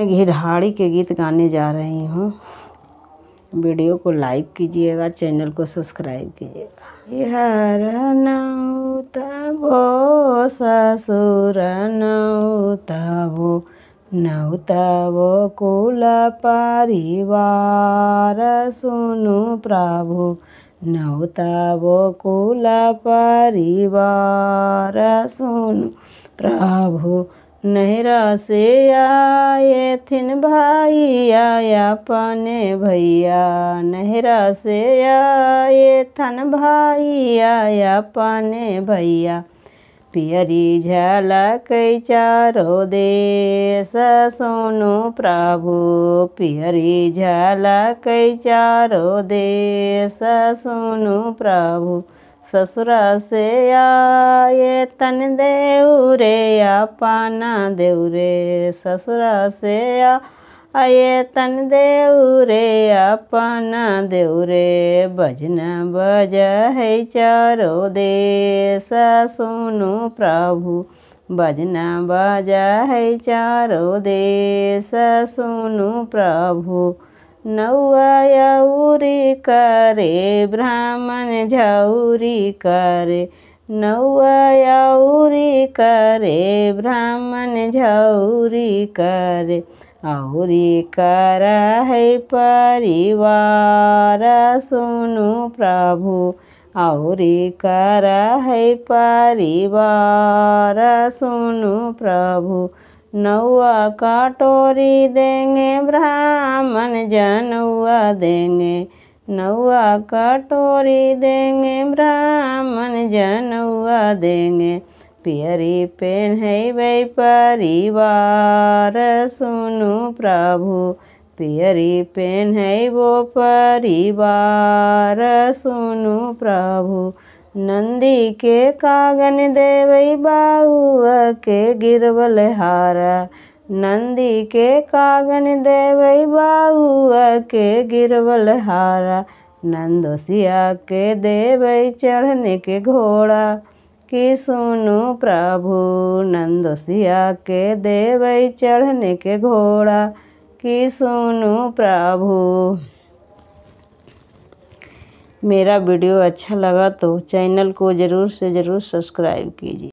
मैं घिढाड़ी के गीत गाने जा रही हूँ। वीडियो को लाइक कीजिएगा, चैनल को सब्सक्राइब कीजिएगा। हर नौ तबो ससुर नौ तबो कुल परिवार सुनु प्रभु नौ तबो कुल परिवार सुनु प्रभु। नहिरा से आए थिन भैया अपने भैया, नहिरा से आए थन भैया अपने भैया। पियरी झलक चारो देश सुनु प्रभु, पियरी झलक चारो देश सुनु प्रभु। ससुरा से आए तन देउरे अपना देउरे, ससुरा से आए तन देउरे अपना देउरे। भजन बज है चारो देश सुनु प्रभु, भजन बज है चारो देश सुनु प्रभु। नौआ उरी करे ब्राह्मण झौरी करे, नौआ उरी करे ब्राह्मण झौरी करे। औरी कर है परिवार सुनु प्रभु, औरी कर है परिवार सुनु प्रभु। नौआ कटोरी देंगे ब्राह्मण जनौआ देंगे, नौआ कटोरी देंगे ब्राह्मण जनौआ देंगे। पियरी पहनबै परिवार सुनु प्रभु, पियरी पहनबो परिवार सुनु प्रभु। नंदी के कागन देवै बाहुआ के गिरवल हारा, नंदी के कागन देवै बाहुआ के गिरवल हारा। नंदोसिया के देवै चढ़ने के घोड़ा कि सुनु प्रभु, नंदोसिया के देवै चढ़ने के घोड़ा कि सुनु प्रभु। मेरा वीडियो अच्छा लगा तो चैनल को ज़रूर से ज़रूर सब्सक्राइब कीजिए।